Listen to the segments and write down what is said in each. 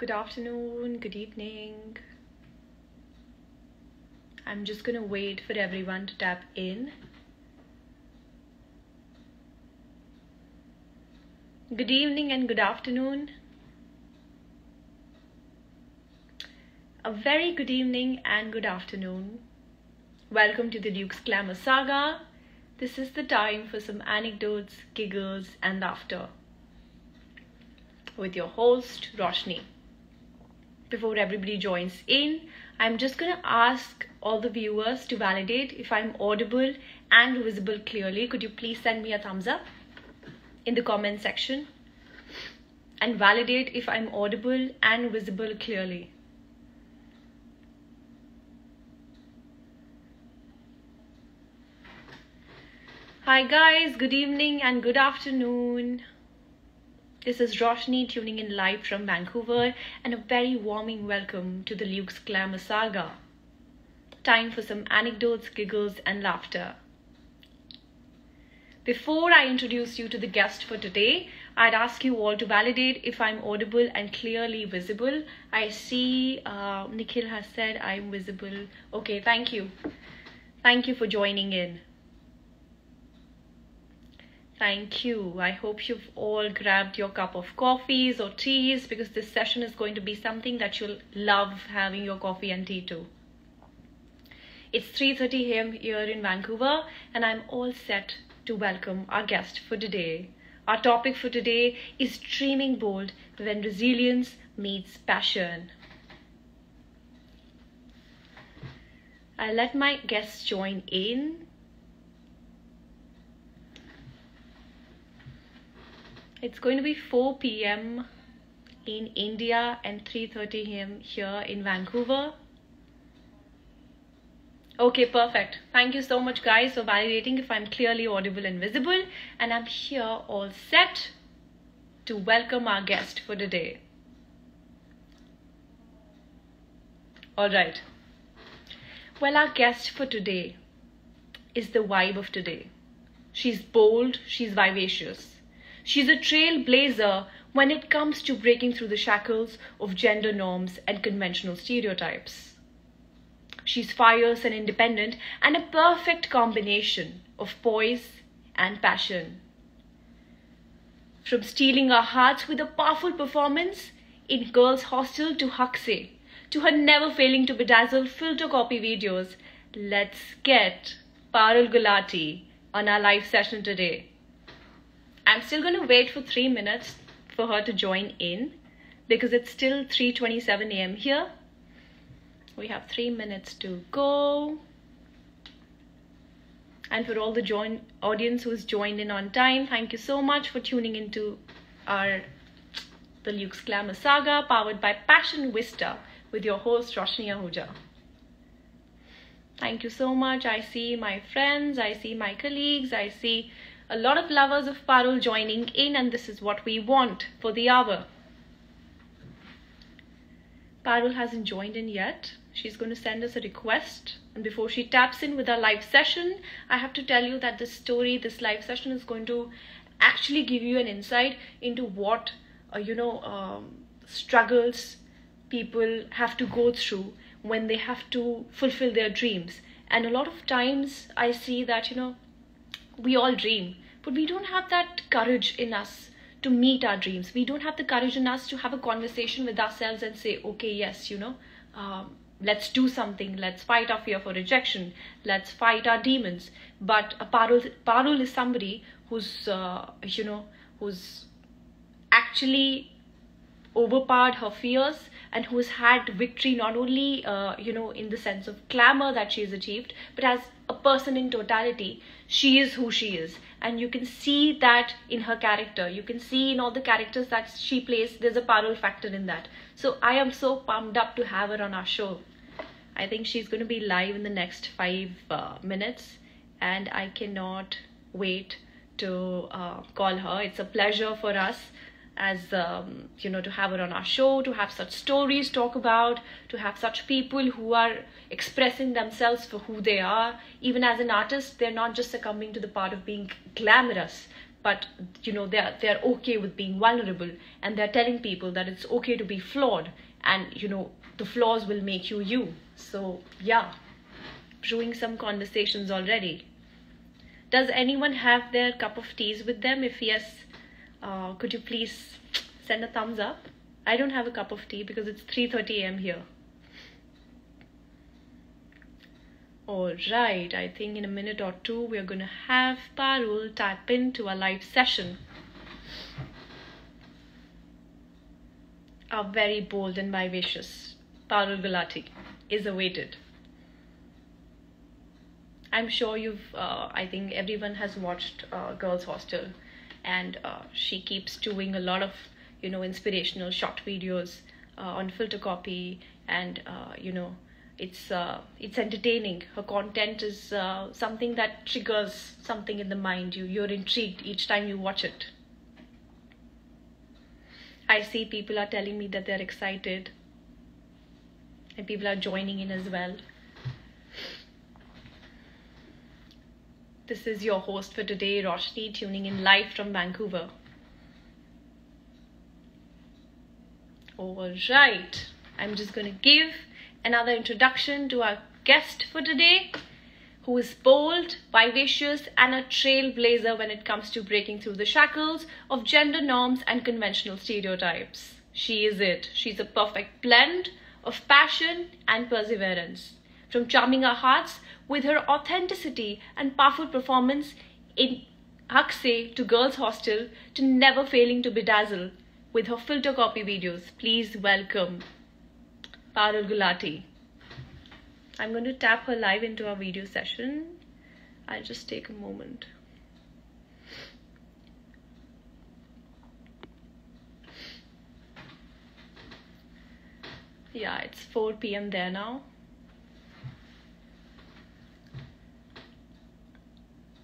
Good afternoon, good evening. I'm just gonna wait for everyone to tap in. Good evening and good afternoon. A very good evening and good afternoon. Welcome to the Duke's Glamour Saga. This is the time for some anecdotes, giggles, and laughter. With your host, Roshni. Before everybody joins in, I'm just going to ask all the viewers to validate if I'm audible and visible clearly. Could you please send me a thumbs up in the comment section and validate if I'm audible and visible clearly. Hi guys, good evening and good afternoon. This is Roshni tuning in live from Vancouver, and a very warming welcome to the Luke's Glamour Saga. Time for some anecdotes, giggles, and laughter. Before I introduce you to the guest for today, I'd ask you all to validate if I'm audible and clearly visible. I see Nikhil has said I'm visible. Okay, thank you. Thank you for joining in. Thank you. I hope you've all grabbed your cup of coffees or teas, because this session is going to be something that you'll love having your coffee and tea too. It's 3:30 a.m. here in Vancouver, and I'm all set to welcome our guest for today. Our topic for today is dreaming bold when resilience meets passion. I'll let my guests join in. It's going to be 4 p.m. in India and 3:30 a.m. here in Vancouver. Okay, perfect. Thank you so much guys for validating if I'm clearly audible and visible. And I'm here all set to welcome our guest for today. Alright. Well, our guest for today is the vibe of today. She's bold, she's vivacious. She's a trailblazer when it comes to breaking through the shackles of gender norms and conventional stereotypes. She's fierce and independent, and a perfect combination of poise and passion. From stealing our hearts with a powerful performance in Girls' Hostel to Huxley, to her never failing to bedazzle filter copy videos, let's get Parul Gulati on our live session today. I'm still going to wait for 3 minutes for her to join in, because it's still 3:27 a.m. here. We have 3 minutes to go. And for all the audience who's joined in on time, thank you so much for tuning into the Luke's Glamour Saga, powered by Passion Vista, with your host Roshni Ahuja. Thank you so much. I see my friends, I see my colleagues, I see a lot of lovers of Parul joining in, and this is what we want for the hour. Parul hasn't joined in yet. She's going to send us a request. And before she taps in with our live session, I have to tell you that this live session is going to actually give you an insight into what, struggles people have to go through when they have to fulfill their dreams. And a lot of times I see that, we all dream, but we don't have that courage in us to meet our dreams. We don't have the courage in us to have a conversation with ourselves and say, okay, yes, let's do something. Let's fight our fear for rejection. Let's fight our demons. But Parul is somebody who's actually overpowered her fears, and who's had victory not only in the sense of glamour that she's achieved, but as a person in totality. She is who she is, and you can see that in her character. You can see in all the characters that she plays, there's a Parul factor in that. So I am so pumped up to have her on our show. I think she's going to be live in the next 5 minutes, and I cannot wait to call her. It's a pleasure for us as to have her on our show, to have such stories to talk about, to have such people who are expressing themselves for who they are. Even as an artist, they're not just succumbing to the part of being glamorous, but they're okay with being vulnerable, and they're telling people that it's okay to be flawed, and the flaws will make you you. So yeah, brewing some conversations already. Does anyone have their cup of teas with them? If yes, could you please send a thumbs up? I don't have a cup of tea because it's 3:30 a.m. here. All right, I think in a minute or two we're going to have Parul tap into our live session. Our very bold and vivacious Parul Gulati is awaited. I'm sure I think everyone has watched Girls Hostel, and she keeps doing a lot of, inspirational short videos on filter copy, and, it's entertaining. Her content is something that triggers something in the mind. You're intrigued each time you watch it. I see people are telling me that they're excited, and people are joining in as well. This is your host for today, Roshni, tuning in live from Vancouver. All right, I'm just going to give another introduction to our guest for today, who is bold, vivacious, and a trailblazer when it comes to breaking through the shackles of gender norms and conventional stereotypes. She is it. She's a perfect blend of passion and perseverance. From charming our hearts with her authenticity and powerful performance in Haq Se to Girls Hostel, to never failing to bedazzle with her filter copy videos, please welcome Parul Gulati. I'm going to tap her live into our video session. I'll just take a moment. Yeah, it's 4 p.m. there now.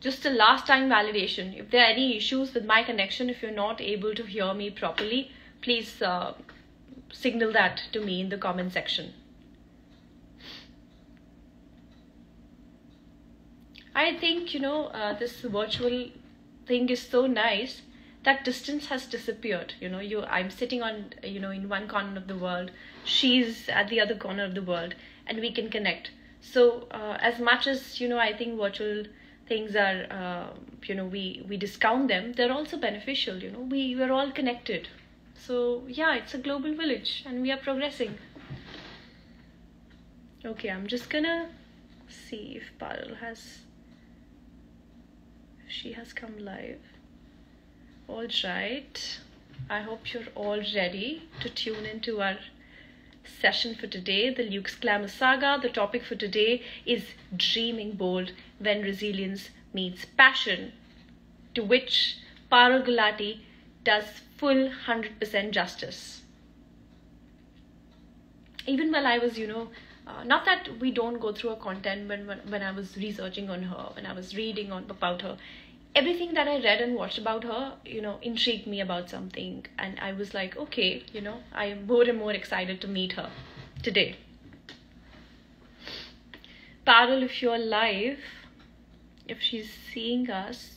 Just a last time validation. If there are any issues with my connection, if you're not able to hear me properly, please signal that to me in the comment section. I think, this virtual thing is so nice that distance has disappeared. I'm sitting on, in one corner of the world, she's at the other corner of the world, and we can connect. So as much as, I think virtual things are, we discount them, they're also beneficial. We're all connected. So yeah, it's a global village, and we are progressing. Okay, I'm just gonna see if Parul she has come live. All right, I hope you're all ready to tune into our session for today, the Luke's Glamour Saga. The topic for today is dreaming bold when resilience meets passion, to which Parul Gulati does full 100% justice. Even while I was, not that we don't go through her content, when I was researching on her, when I was reading about her, everything that I read and watched about her, intrigued me about something. And I was like, okay, I am more and more excited to meet her today. Parul, if you're live, if she's seeing us,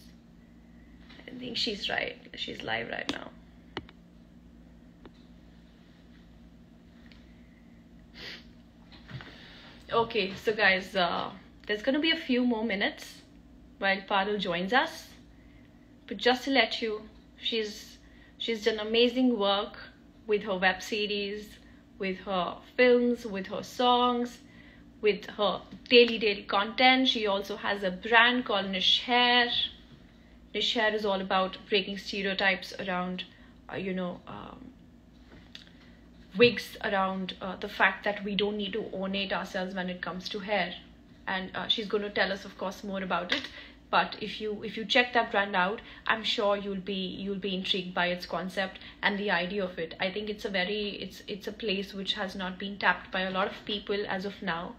I think she's right. She's live right now. Okay, so guys, there's going to be a few more minutes while Parul joins us. But just to let you, she's done amazing work with her web series, with her films, with her songs, with her daily content. She also has a brand called Niche Hair. Niche Hair is all about breaking stereotypes around, wigs, around the fact that we don't need to ornate ourselves when it comes to hair. And she's going to tell us, of course, more about it. But if you check that brand out, I'm sure you'll be intrigued by its concept and the idea of it. I think it's a place which has not been tapped by a lot of people as of now,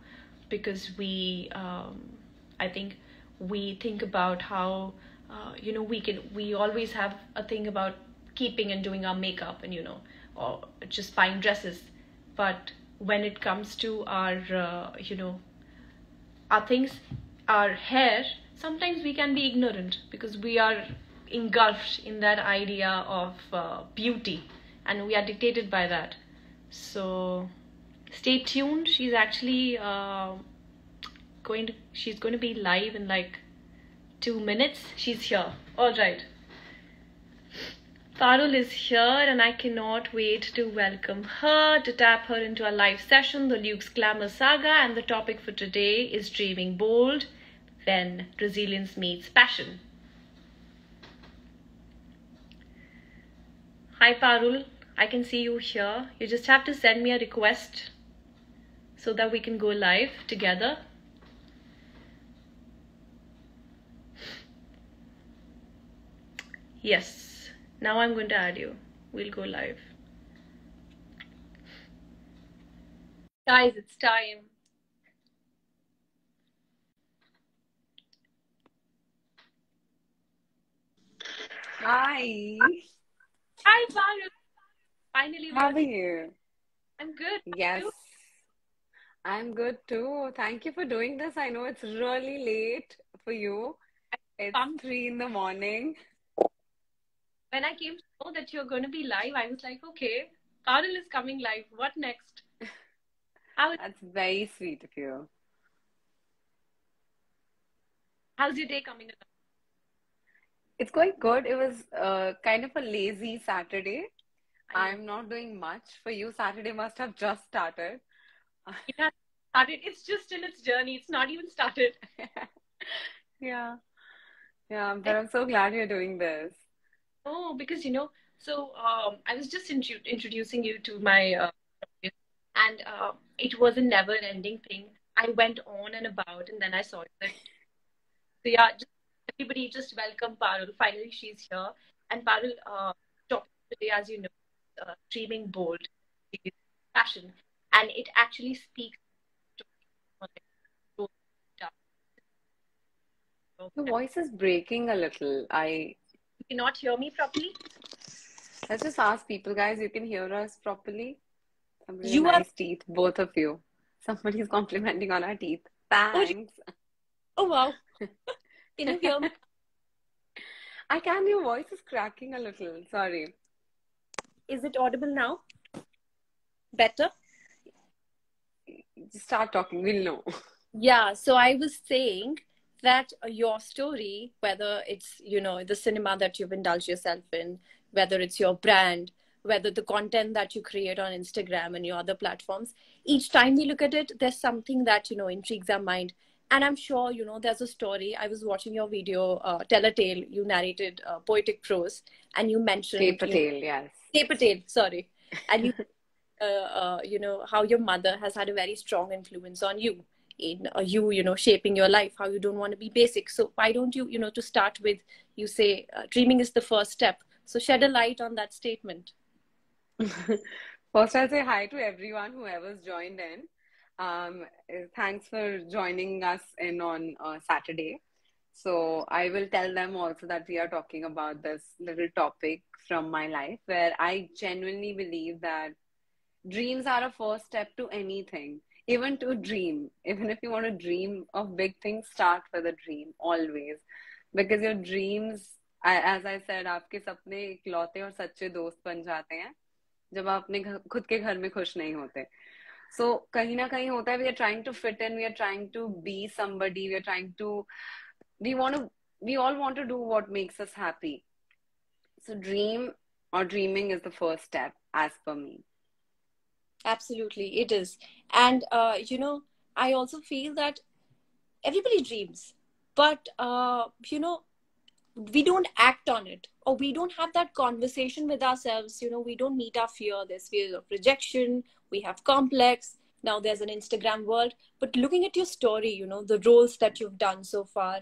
because we think about how we always have a thing about keeping and doing our makeup and or just buying dresses. But when it comes to our our things, our hair, sometimes we can be ignorant because we are engulfed in that idea of beauty, and we are dictated by that. So stay tuned. She's actually she's going to be live in like 2 minutes. She's here. All right. Parul is here, and I cannot wait to welcome her, to tap her into our live session, the Luke's Glamour Saga, and the topic for today is Dreaming Bold when resilience meets passion. Hi Parul, I can see you here. You just have to send me a request so that we can go live together. Yes. Now I'm going to add you. We'll go live. Guys, it's time. Hi. Hi, Parul. Finally, How are you? I'm good. Yes, I'm good too. Thank you for doing this. I know it's really late for you. It's 3 in the morning. When I came to know that you're going to be live, I was like, okay, Parul is coming live. What next? That's very sweet of you. How's your day coming along? It's going good. It was kind of a lazy Saturday. I'm not doing much. For you, Saturday must have just started. It has started. It's just in its journey. It's not even started. Yeah. Yeah, but I'm so glad you're doing this. Oh, because so I was just introducing you to my and it was a never-ending thing. I went on and about, and then I saw it. So yeah, everybody just welcome Parul. Finally, she's here. And Parul, topic today, as you know, dreaming bold, passion, and it actually speaks to Your voice is breaking a little. You cannot hear me properly? Let's just ask people, guys, you can hear us properly? Somebody You nice teeth, both of you. Somebody's complimenting on our teeth. Thanks. Oh wow. Can you hear me? I can. Your voice is cracking a little. Sorry. Is it audible now? Better? Just start talking. We'll know. Yeah. So I was saying that your story, whether it's, the cinema that you've indulged yourself in, whether it's your brand, whether the content that you create on Instagram and your other platforms, each time we look at it, there's something that, intrigues our mind. And I'm sure, there's a story. I was watching your video, Tell a Tale. You narrated poetic prose, and you mentioned... Tape a tale, yes. Tape a tale, sorry. And you, how your mother has had a very strong influence on you in you, shaping your life, how you don't want to be basic. So why don't you, to start with, you say, dreaming is the first step. So shed a light on that statement. First, I'll say hi to everyone whoever's joined in. Thanks for joining us in on Saturday. So I will tell them also that we are talking about this little topic from my life where I genuinely believe that dreams are a first step to anything, even to dream. Even if you want to dream of big things, start with a dream always. Because your dreams, as I said, आपके सपने इकलौते और सच्चे दोस्त बन जाते हैं जब आप अपने खुद के घर में खुश नहीं होते. So कहीं ना कहीं होता है, we are trying to fit in, we are trying to be somebody, we all want to do what makes us happy. So dream or dreaming is the first step as per me. Absolutely, it is. And, I also feel that everybody dreams, but, we don't act on it, or we don't have that conversation with ourselves. We don't meet our fear. There's fear of rejection. We have complex. Now there's an Instagram world. But looking at your story, the roles that you've done so far,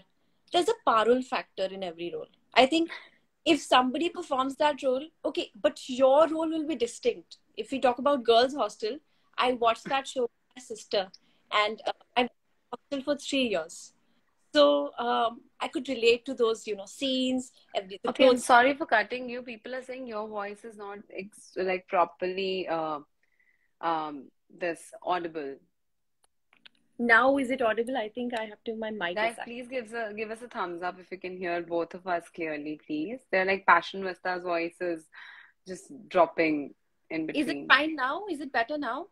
there's a Parul factor in every role. I think if somebody performs that role, okay, but your role will be distinct. If we talk about Girls Hostel, I watched that show with my sister, and I was in hostel for 3 years. So I could relate to those, scenes. Okay, I'm sorry for cutting you. People are saying your voice is not properly this audible. Now is it audible? I think I have to, my mic Guys, is active. please give us a thumbs up if you can hear both of us clearly, please. They're like Passion Vista's voices just dropping in Is it between. fine now? Is it better now?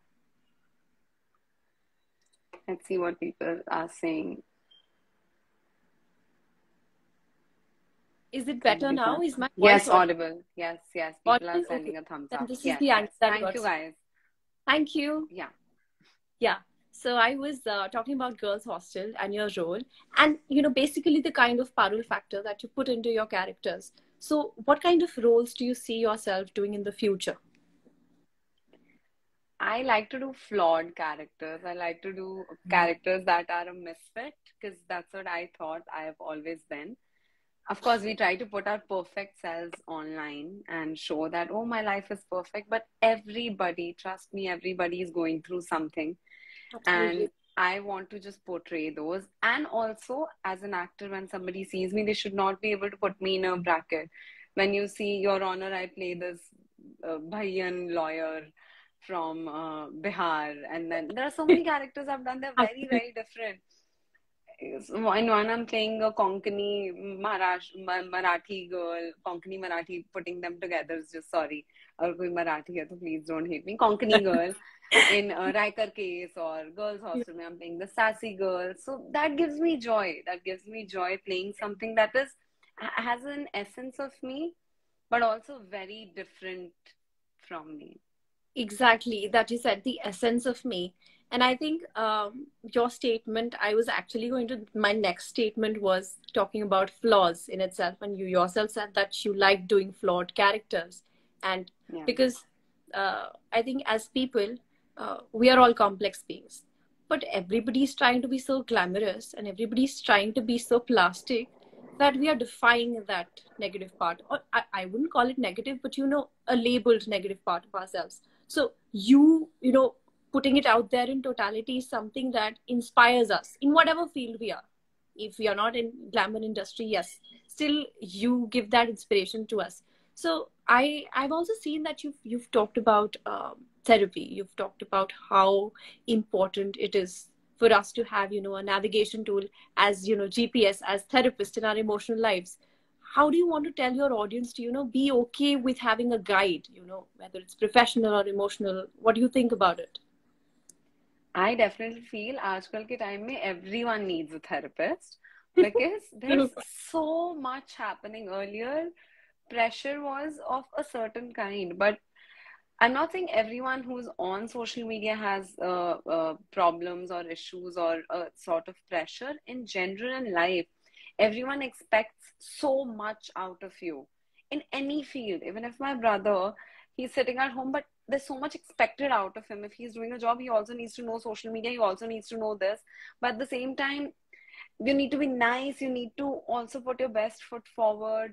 Let's see what people are saying. Is it better Somebody now? said, Is my voice yes, audible? audible. Yes, yes. People are Audible? Okay. sending a thumbs Then up. this is Yes, the yes. answer that Thank got you, sent. guys. Thank you. Yeah. Yeah. So I was talking about girls' hostel and your role, and basically the kind of Parul factor that you put into your characters. So, what kind of roles do you see yourself doing in the future? I like to do flawed characters. I like to do characters that are a misfit because that's what I thought I have always been. Of course, we try to put our perfect selves online and show that, oh, my life is perfect. But everybody, trust me, everybody is going through something. And Absolutely. I want to just portray those. And also, as an actor, when somebody sees me, they should not be able to put me in a bracket. When you see Your Honor, I play this Bhaiyan lawyer from Bihar. And then there are so many characters I've done. They're very, Absolutely. very different. In one, I'm playing a Konkani Marathi girl, Konkani Marathi, putting them together is just sorry. Agar koi Marathi hai, to please don't hate me. Konkani girl in Raikar case or Girls Hostel, mein I'm playing the sassy girl. So that gives me joy. That gives me joy playing something that is has an essence of me, but also very different from me. Exactly, that you said the essence of me. And I think your statement, I was actually going to, my next statement was talking about flaws in itself. And you yourself said that you like doing flawed characters. And Yeah. because I think as people, we are all complex beings. But everybody's trying to be so glamorous and everybody's trying to be so plastic that we are defying that negative part. Or I wouldn't call it negative, but a labeled negative part of ourselves. So putting it out there in totality is something that inspires us in whatever field we are. If we are not in glamour industry, yes, still you give that inspiration to us. So I've also seen that you've talked about therapy. You've talked about how important it is for us to have a navigation tool as GPS as therapist in our emotional lives. How do you want to tell your audience to be okay with having a guide, whether it's professional or emotional? What do you think about it? I definitely feel आजकल के time में everyone needs a therapist because there's so much happening. Earlier, pressure was of a certain kind, but I'm not saying everyone who's on social media has problems or issues or a sort of pressure. In general, in life, everyone expects so much out of you in any field. Even if my brother, he's sitting at home, but there's so much expected out of him. If he's doing a job, he also needs to know social media, he also needs to know this. But at the same time, you need to be nice, you need to also put your best foot forward.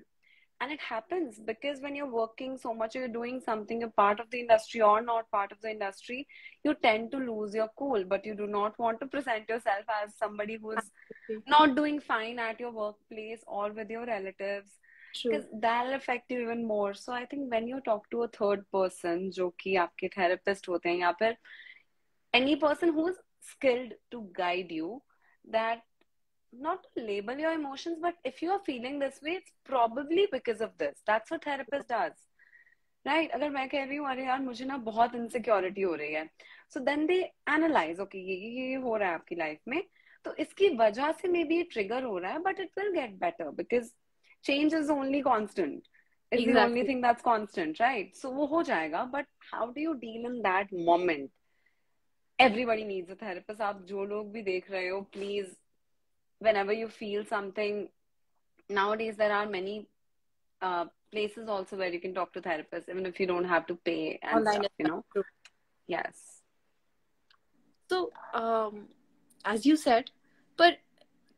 And it happens because when you're working so much, you're doing something, you're part of the industry or not part of the industry, you tend to lose your cool. But you do not want to present yourself as somebody who's Absolutely. not doing fine at your workplace or with your relatives, True. because that'll affect you even more. So I think when you talk to a third person, जो कि आपके therapist होते हैं या फिर any person who's skilled to guide you, that not to label your emotions, but if you are feeling this way, it's probably because of this. That's what therapist does. Right अगर मैं कह रही हूँ अरे यार मुझे ना बहुत इनसिक्योरिटी हो रही है, so then they analyse okay ये हो रहा है आपकी लाइफ में, तो इसकी वजह से मे बी ये ट्रिगर हो रहा है, but it will get better because change is only constant, is the only Exactly. Thing that's constant, right? So वो हो जाएगा, but how do you deal in that moment? Everybody needs a therapist. आप जो लोग भी देख रहे हो, please whenever you feel something, nowadays there are many places also where you can talk to therapists even if you don't have to pay and Online stuff, as well. True. Yes. So, as you said, but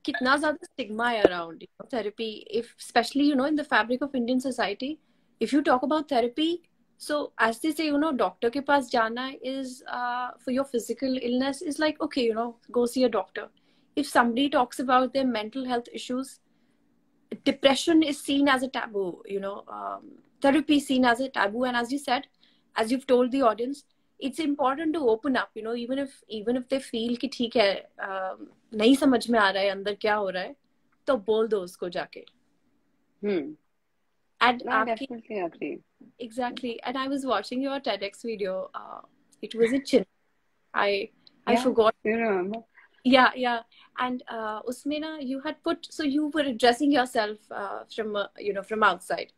कितना ज़्यादा stigma है around therapy, if especially in the fabric of Indian society. If you talk about therapy, so as they say, doctor के पास जाना is for your physical illness is like, okay, go see a doctor. If somebody talks about their mental health issues, depression is seen as a taboo. Therapy is seen as a taboo, and as you said, as you've told the audience, it's important to open up, you know, even if they feel कि ठीक है, नहीं समझ में आ रहा है अंदर क्या हो रहा है, तो बोल दो उसको जाके. And No, I definitely agree. exactly. And I was watching your TEDx video. It was a chin. I Yeah, forgot. you remember? Yeah. And usme na, you had put, so you were addressing yourself from from outside.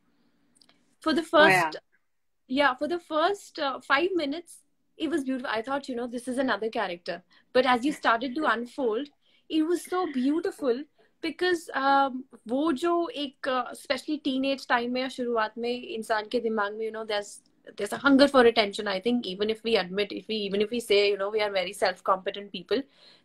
For the Oh, yeah. first, for the first 5 minutes, it was beautiful. I thought, this is another character. But as you started to unfold, it was so beautiful because वो जो एक especially teenage time में या शुरुआत में इंसान के दिमाग में, there's a hunger for attention. I think even if we admit, even if we say, we are very self-competent people,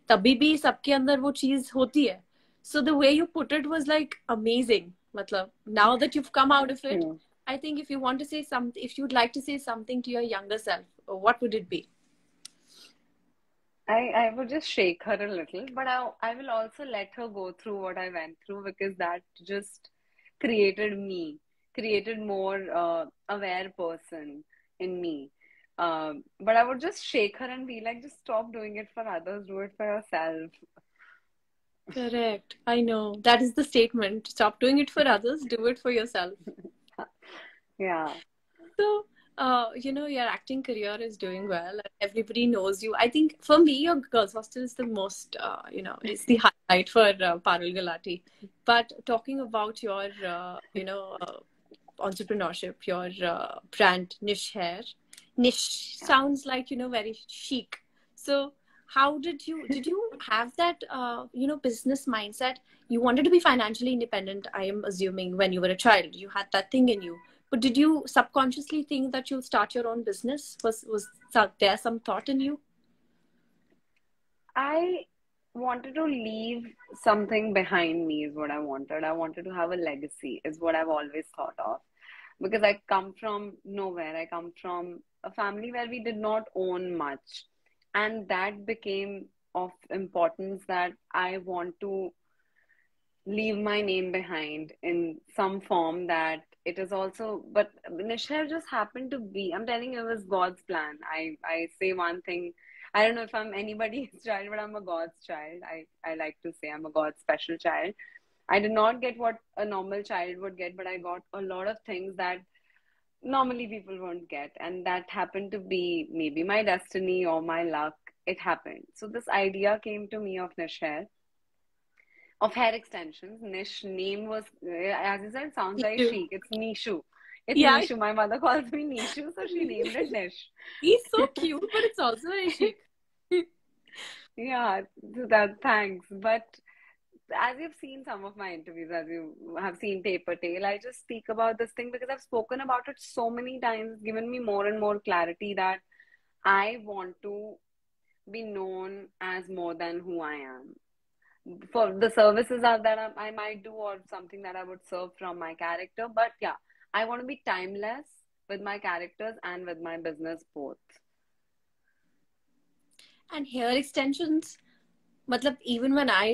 तभी भी सबके अंदर वो चीज होती है. So the way you put it was like amazing. मतलब, now that you've come out of it, I think if you want to say something, if you'd like to say something to your younger self, what would it be? I would just shake her a little, but I will also let her go through what I went through, because that just created more aware person in me. But I would just shake her and be like, just stop doing it for others, do it for yourself. Correct. I know. That is the statement. Stop doing it for others, do it for yourself. Yeah. So, your acting career is doing well. Everybody knows you. I think for me, your girls' hostel is the most, is the highlight for Parul Gulati. But talking about your, entrepreneurship, your brand, Niche Hair. Niche sounds like, very chic. So, how did you have that, business mindset? You wanted to be financially independent, I am assuming, when you were a child. You had that thing in you. But did you subconsciously think that you'll start your own business? Was there some thought in you? I wanted to leave something behind me, is what I wanted. I wanted to have a legacy, is what I've always thought of. Because I come from nowhere. I come from a family where we did not own much. And that became of importance, that I want to leave my name behind in some form, that it is also, but Nishar just happened to be, I'm telling you, it was God's plan. I say one thing, I don't know if I'm anybody's child, but I'm a God's child. I like to say I'm a God's special child. I did not get what a normal child would get, but I got a lot of things that normally people won't get. And that happened to be maybe my destiny or my luck. It happened. So this idea came to me of Nishar, of hair extensions. Niche name was, as you said, sounds very chic. It's Nishu. It's Nishu. My mother calls me Nishu, so she named it Niche. He's so cute, but it's also very chic. Yeah, that thanks. But as you've seen some of my interviews, as you have seen Paper Tail, I just speak about this thing because I've spoken about it so many times, given me more and more clarity that I want to be known as more than who I am. For the services that I might do, or something that I would serve from my character. But yeah, I want to be timeless with my characters and with my business both. And hair extensions, matlab, even when I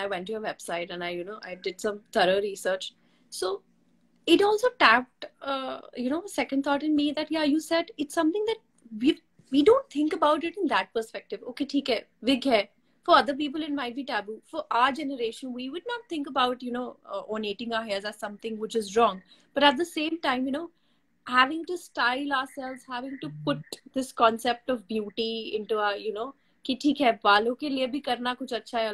went to your website and I did some thorough research, so it also tapped, second thought in me that, yeah, you said it's something that we don't think about it in that perspective. Okay, theek hai, wig hai. For other people, it might be taboo. For our generation, we would not think about, ornating our hairs as something which is wrong. But at the same time, having to style ourselves, having to put this concept of beauty into our, कि ठीक है, बालों के लिए भी करना कुछ अच्छा है.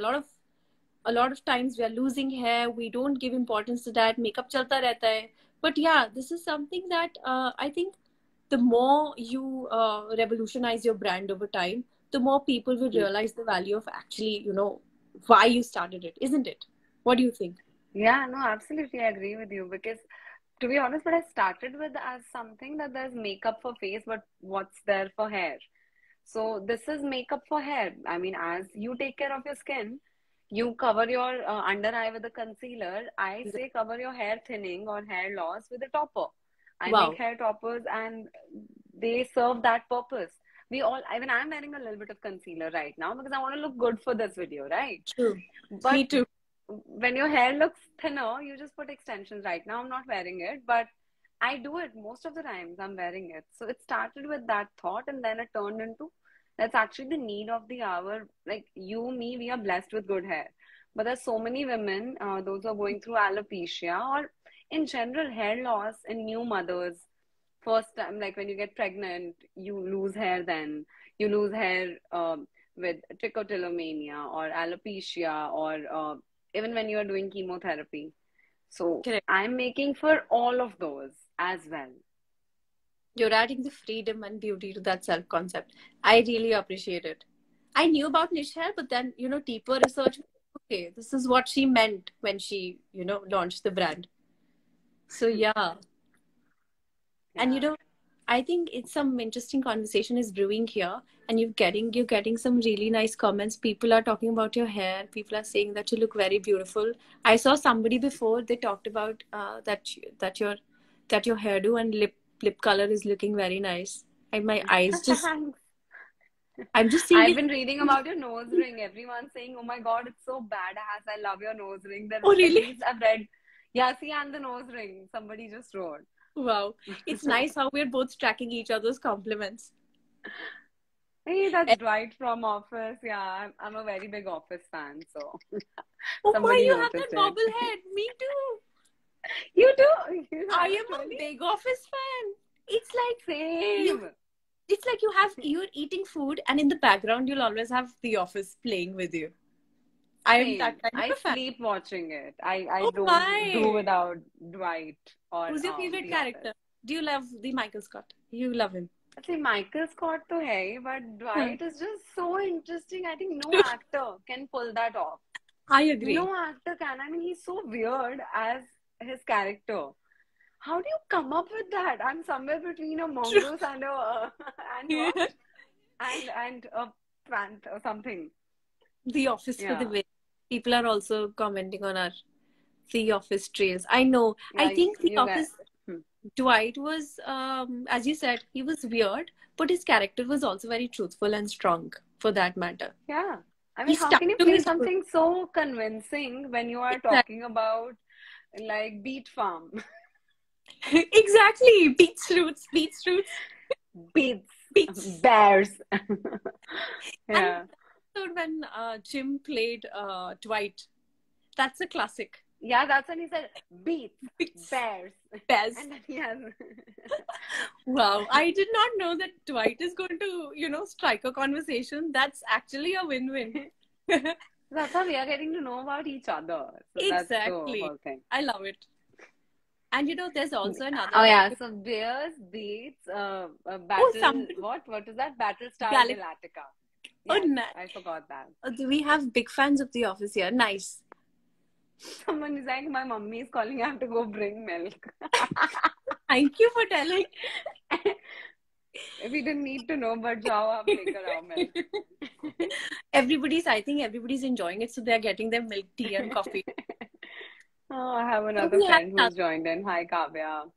A lot of times we are losing hair. We don't give importance to that. Makeup chalta rehta hai. But yeah, this is something that I think the more you revolutionize your brand over time, the more people will realize the value of actually, why you started it, isn't it? What do you think? Yeah, no, absolutely. I agree with you, because to be honest, what I started with as something that there's makeup for face, but what's there for hair? So this is makeup for hair. I mean, as you take care of your skin, you cover your under eye with a concealer. I say cover your hair thinning or hair loss with a topper. I make hair toppers and they serve that purpose. Even I'm wearing a little bit of concealer right now because I want to look good for this video, right? True. But me too. When your hair looks thinner, you just put extensions. Right now I'm not wearing it, but I do it most of the times. I'm wearing it. So it started with that thought, and then it turned into that's actually the need of the hour. Like you, me, we are blessed with good hair. But there's so many women, those who are going through alopecia or in general hair loss and new mothers. First time, like when you get pregnant, you lose hair then. You lose hair with trichotillomania or alopecia or even when you are doing chemotherapy. So Correct. I'm making for all of those as well. You're adding the freedom and beauty to that self concept. I really appreciate it. I knew about niche hair, but then, deeper research, okay, this is what she meant when she, launched the brand. So yeah. And Yeah. I think it's some interesting conversation is brewing here, and you're getting some really nice comments. People are talking about your hair. People are saying that you look very beautiful. I saw somebody before, they talked about that your hairdo and lip color is looking very nice. And my eyes just Thanks. I'm just seeing I've it. been reading about your nose ring. Everyone's saying, "Oh my God, it's so badass. I love your nose ring." Then Oh at really? least I've read, yeah, see, and the nose ring. Somebody just wrote. Wow. It's nice how we're both tracking each other's compliments. Hey, that's Eh, Dwight from Office. Yeah, I'm a very big Office fan, so Oh my, somebody you have that noticed it. bobblehead. Me too. You do? You I have it am a really? big Office fan. It's like you Same. it's like you're eating food and in the background you'll always have The Office playing with you. I am Same. that kind of I a fan. sleep watching it. I Oh don't do my. without Dwight or Who's your favorite The Office. character? Do you love the Michael Scott? You love him. See, Michael Scott to hai, but Huh. Dwight is just so interesting. I think no actor can pull that off. I agree. No actor can. I mean, he's so weird as his character. How do you come up with that? I'm somewhere between a True. mongoose and a and what? And a plant or something. The Office for the Yeah. win. People are also commenting on our The Office trails. I know. I Yeah, think The you guys. Office Dwight was, as you said, he was weird, but his character was also very truthful and strong, for that matter. Yeah. I He mean, how stuck can you to play his word. something so convincing when you are Exactly. talking about like Beet Farm? Exactly. Beets roots, beets roots, Beets, beets. bears. And Yeah. so when Jim played Dwight, that's a classic. Yeah, that's when he said beets, Beets, bears. bears. And then he has. Wow. I did not know that Dwight is going to, strike a conversation. That's actually a win-win. That's how we are getting to know about each other. So that's the Exactly. whole thing. I love it. And there's also Oh another yeah, so bears, beets, battle. somebody What is that? Battlestar Gallic. Galactica. Oh, Yes, nice. I forgot that. We have big fans of The Office here. Nice. Someone is like, my mummy is calling. I have to go bring milk. Thank you for telling. We didn't need to know, but jao aap lekar aao milk. I think everybody's enjoying it, so they're getting their milk tea and coffee. Oh, I have So another we have friend who's joined in. Hi, Kavya.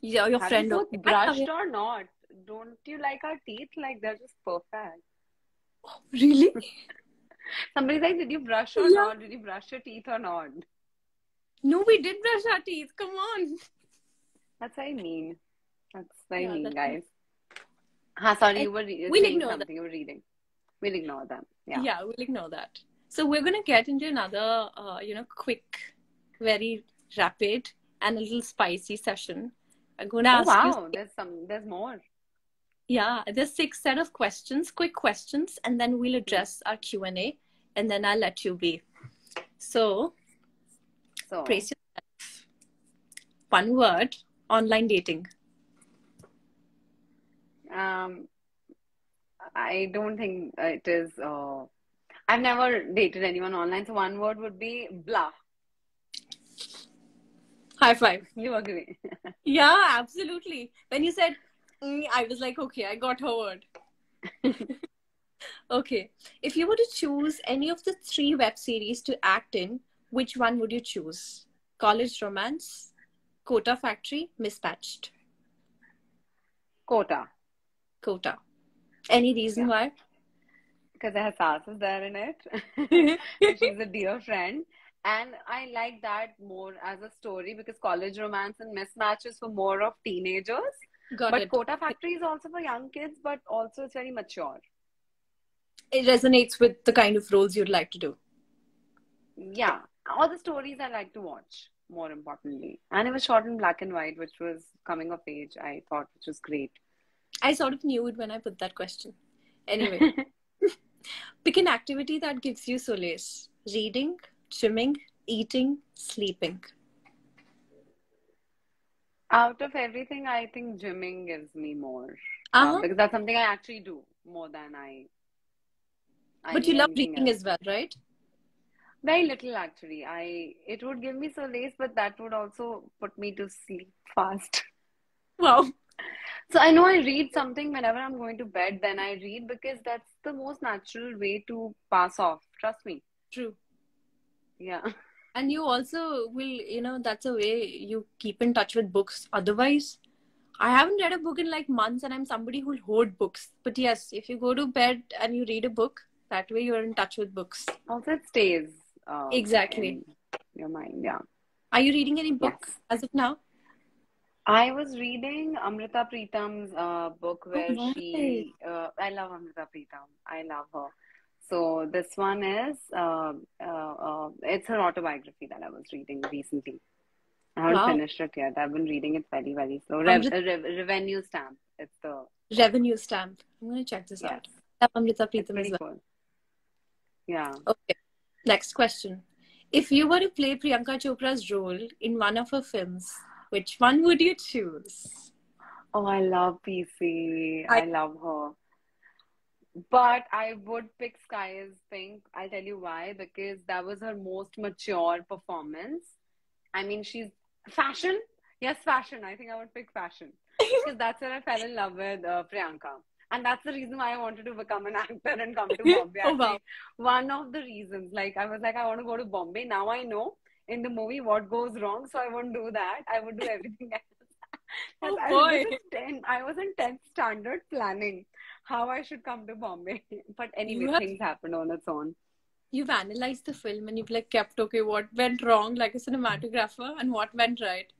your Have you friend. both Okay. Hi, brushed Kavya. or not? Don't you like our teeth? Like they're just perfect. Really? Somebody's like, did you brush or Yeah. not? Did you brush your teeth or not? No, we did brush our teeth. Come on. That's very mean. That's very Yeah, mean, that's guys. Sorry, and you were we'll saying ignore that. something. You were reading. We'll ignore that. Yeah. Yeah, we'll ignore that. So we're gonna get into another, quick, very rapid and a little spicy session. I'm gonna Oh ask you. wow, there's more. Yeah, there's 6 set of questions, quick questions, and then we'll address our Q&A, and then I'll let you be. So, So, brace yourself. One word, online dating. I don't think it is. I've never dated anyone online, so one word would be blah. High five. You agree? Yeah, absolutely. When you said, I was like, okay, I got her word. Okay. If you were to choose any of the 3 web series to act in, which one would you choose? College Romance, Quota Factory, Mismatched. Quota. Quota. Any reason Yeah. why? Because her sass is there in it. And she's a dear friend. And I like that more as a story because college romance and mismatches for more of teenagers. Got But it. Kota Factory is also for young kids, but also it's very mature. It resonates with the kind of roles you'd like to do. Yeah, all the stories I like to watch, more importantly. And it was shot in black and white, which was coming of age, I thought, which was great. I sort of knew it when I put that question. Anyway, pick an activity that gives you solace. Reading, gymming, eating, sleeping. Out of everything, I think gymming gives me more. Uh-huh. Because that's something I actually do more than I But you do love anything reading else. as well, right? Very little actually. It would give me solace, but that would also put me to sleep fast. Wow. So I know I read something whenever I'm going to bed, then I read because that's the most natural way to pass off. Trust me. True. Yeah. And you also will, that's a way you keep in touch with books. Otherwise, I haven't read a book in like months and I'm somebody who'll hoard books. But yes, if you go to bed and you read a book, that way you're in touch with books. Also, it stays Exactly. in your mind. Yeah. Are you reading any book Yes. as of now? I was reading Amrita Pritam's book Oh, where nice. I love Amrita Pritam. I love her. So this one is, it's her autobiography that I was reading recently. I haven't Wow. finished it yet. I've been reading it very, very slow. Amrit Revenue Stamp. It's the, Revenue Stamp. I'm going to check this yes, out. I love Amrita it's Pritam as pretty well. cool. Yeah. Okay. Next question. If you were to play Priyanka Chopra's role in one of her films, which one would you choose? Oh, I love PC. I I love her. But I would pick Sky is Pink. I'll tell you why. Because that was her most mature performance. I mean, she's fashion. Yes, fashion. I think I would pick fashion. Because that's where I fell in love with Priyanka. And that's the reason why I wanted to become an actor and come to Bombay. Oh wow. Actually, one of the reasons. Like, I was like, I want to go to Bombay. Now I know in the movie what goes wrong. So I won't do that. I would do everything else. Oh This boy. is 10. I was in 10th standard planning how I should come to Bombay. But You anyway, have things happened on its own. you've analyzed the film and you've like kept okay what went wrong like a cinematographer and what went right.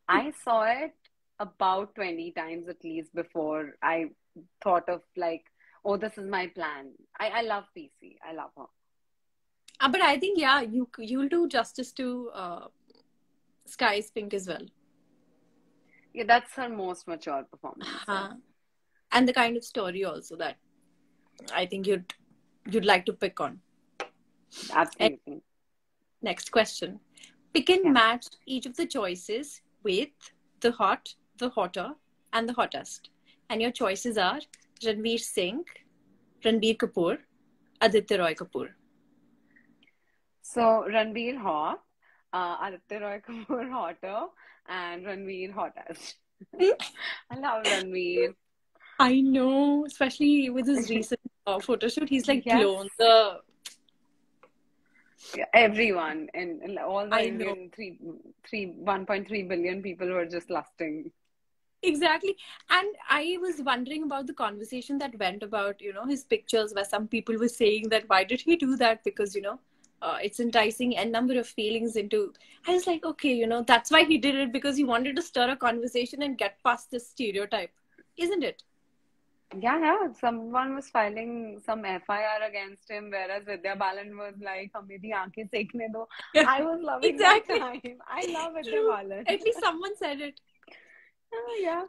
I saw it about 20 times at least before I thought of like, oh, this is my plan. I love PC. I love her. But I think yeah, you'll do justice to Sky is Pink as well. Yeah, that's her most mature performance. Yeah. And the kind of story also that I think you'd like to pick on. And Absolutely. next question. Pick and Yeah. match each of the choices with the hot, the hotter, and the hottest. And your choices are Ranveer Singh, Ranbir Kapoor, Aditya Roy Kapoor. So Ranveer hot, Aditya Roy Kapoor hotter, and Ranveer hottest. I love Ranveer. I know, especially with his recent photo shoot, he's like Yes. blown the. Yeah, everyone and all the I know. Indian 1.3 billion people were just lusting. Exactly. And I was wondering about the conversation that went about, his pictures where some people were saying that why did he do that? Because, it's enticing a number of feelings into. I was like, okay, that's why he did it because he wanted to stir a conversation and get past this stereotype, isn't it? Yeah. Someone was filing some FIR against him, whereas Vidya Balan was like, "Hame bhi aankhein sekhne do." I was loving Exactly. that time. I love Vidya True. Balan. At least someone said it. Yeah.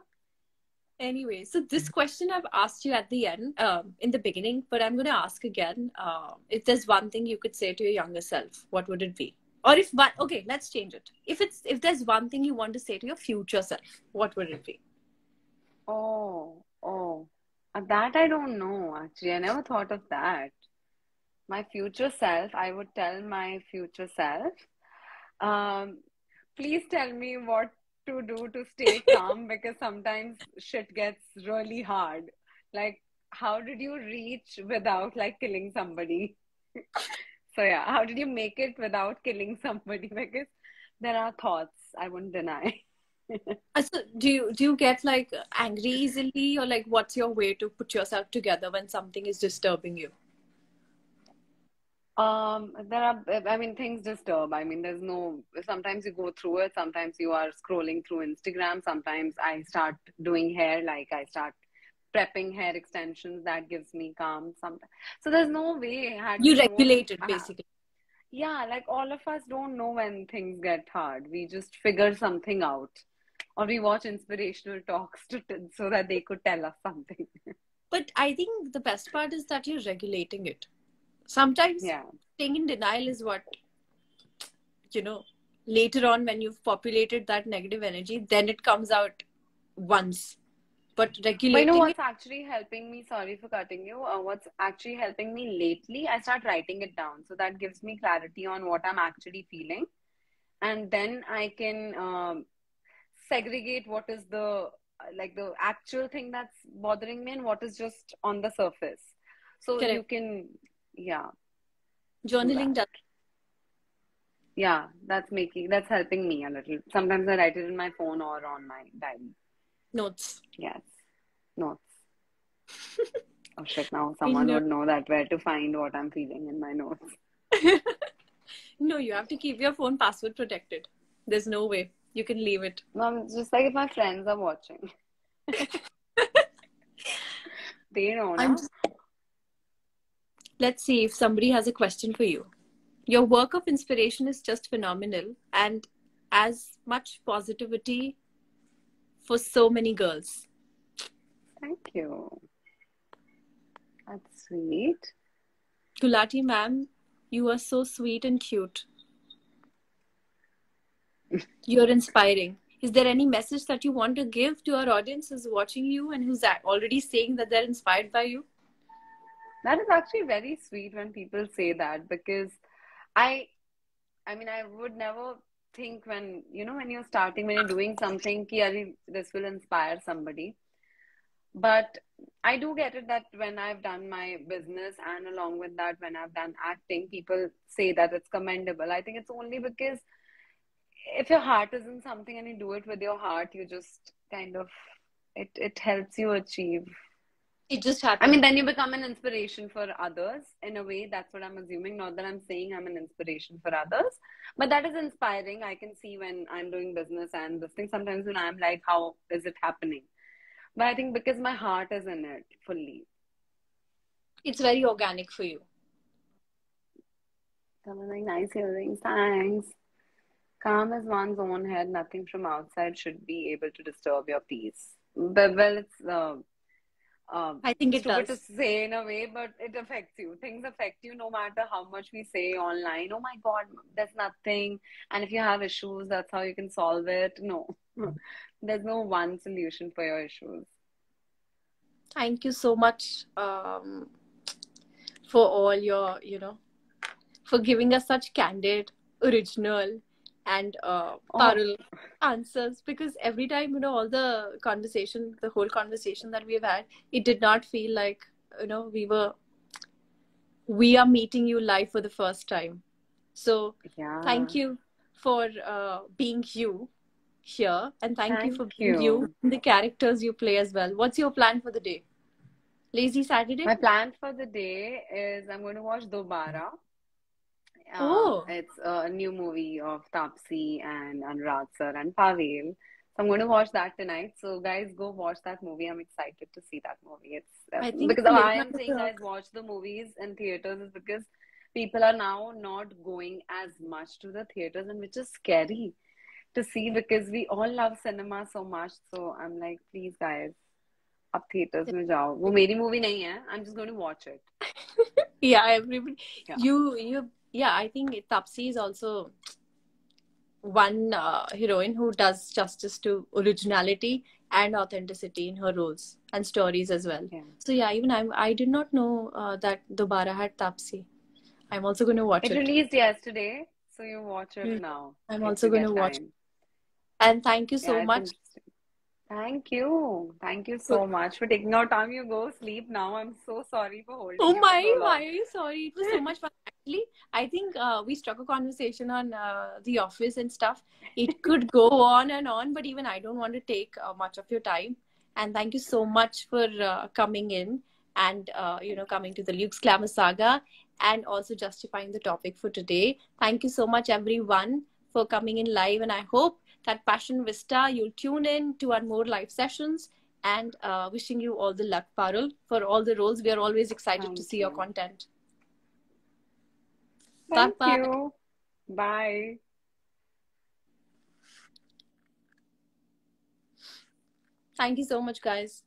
Anyway, so this question I've asked you at the end, in the beginning, but I'm going to ask again. If there's one thing you could say to your younger self, what would it be? Or okay, let's change it. If there's one thing you want to say to your future self, what would it be? Oh. That I don't know, actually. I never thought of that. My future self, I would tell my future self, um, please tell me what to do to stay calm because sometimes shit gets really hard. Like, how did you reach without like killing somebody? So yeah, how did you make it without killing somebody? Because there are thoughts I wouldn't deny. So do you get like angry easily, or like what's your way to put yourself together when something is disturbing you? There are, I mean, things disturb. I mean, there's no, sometimes you go through it, sometimes you are scrolling through Instagram, sometimes I start doing hair, like I start prepping hair extensions, that gives me calm. Sometimes, so there's no way I had You to know. regulate it basically. Yeah, like all of us don't know when things get hard. We just figure something out, or we watch inspirational talks so that they could tell us something. But I think the best part is that you're regulating it. Sometimes Yeah. staying in denial is what, you know, later on when you've populated that negative energy, then it comes out once. But But you know regulating it, what's actually helping me? Sorry for cutting you. What's actually helping me lately? I start writing it down. So that gives me clarity on what I'm actually feeling. And then I can segregate what is the like the actual thing that's bothering me and what is just on the surface. So you correct. can, yeah, do Journaling that. does Yeah, that's helping me a little. Sometimes I write it in my phone or on my diary. notes. Yes, notes. Oh shit, now In someone would know that where to find what I'm feeling in my notes. No, you have to keep your phone password protected. There's no way. You can leave it. No, just like if my friends are watching, they know, I'm na? just, let's see if somebody has a question for you. Your work of inspiration is just phenomenal and as much positivity for so many girls. Thank you. That's sweet. Gulati ma'am, you are so sweet and cute. You're inspiring. Is there any message that you want to give to our audience who's watching you and who's already saying that they're inspired by you? That is actually very sweet when people say that because I, I mean, I would never think when, when you're starting, when you're doing something, ki, "Arey, this will inspire somebody." But I do get it that when I've done my business and along with that, when I've done acting, people say that it's commendable. I think it's only because if your heart is in something and you do it with your heart, you just kind of, it helps you achieve. It just I mean, happened. then you become an inspiration for others in a way. That's what I'm assuming. Not that I'm saying I'm an inspiration for others, but that is inspiring. I can see when I'm doing business and this thing, sometimes when I'm like, how is it happening? But I think because my heart is in it fully. It's very organic for you. Someone like, nice earrings, thanks. Calm as one's own head, nothing from outside should be able to disturb your peace. But, well, it's I think it stupid to does. say in a way, but it affects you. Things affect you no matter how much we say online. Oh my God, there's nothing. And if you have issues, that's how you can solve it. No, there's no one solution for your issues. Thank you so much for all your, for giving us such candid, original, and Oh, Parul answers. Because every time, all the conversation, the whole conversation that we've had, it did not feel like, we are meeting you live for the first time. So yeah. thank you for being you here, and thank you Thank for being you, you. the characters you play as well. What's your plan for the day? Lazy Saturday? My plan for the day is I'm going to watch Dobara. Oh, It's a new movie of Tapsi and Anurag sir and Pavel. So I'm going to watch that tonight. So guys, go watch that movie. I'm excited to see that movie. It's I think because it's late I night am saying talk. guys watch the movies in theaters is because people are now not going as much to the theaters, and which is scary to see because we all love cinema so much. So I'm like, please guys, up theaters में जाओ. वो मेरी movie नहीं है. I'm just going to watch it. Yeah, everybody. Yeah. Yeah, I think Tapsi is also one heroine who does justice to originality and authenticity in her roles and stories as well. Yeah. So yeah, even I did not know that Dobara had Tapsi. I'm also going to watch It it. released yesterday, so you watch it Mm. now I'm if also you going to get watch. time. And thank you Yeah, so it's much. interesting. Thank you. Thank you so much for taking out time. You go sleep now. I'm so sorry for holding Oh you my, so why long. are you sorry? It was so much fun. Actually, I think we struck a conversation on The Office and stuff. It could go on and on, but even I don't want to take much of your time. And thank you so much for coming in and coming to the Luke's Glamour saga, and also justifying the topic for today. Thank you so much, everyone, for coming in live, and I hope that Passion Vista, you'll tune in to our more live sessions, and wishing you all the luck, Parul, for all the roles. We are always excited to see your content. Thank Bye-bye. you. Bye. Thank you so much, guys.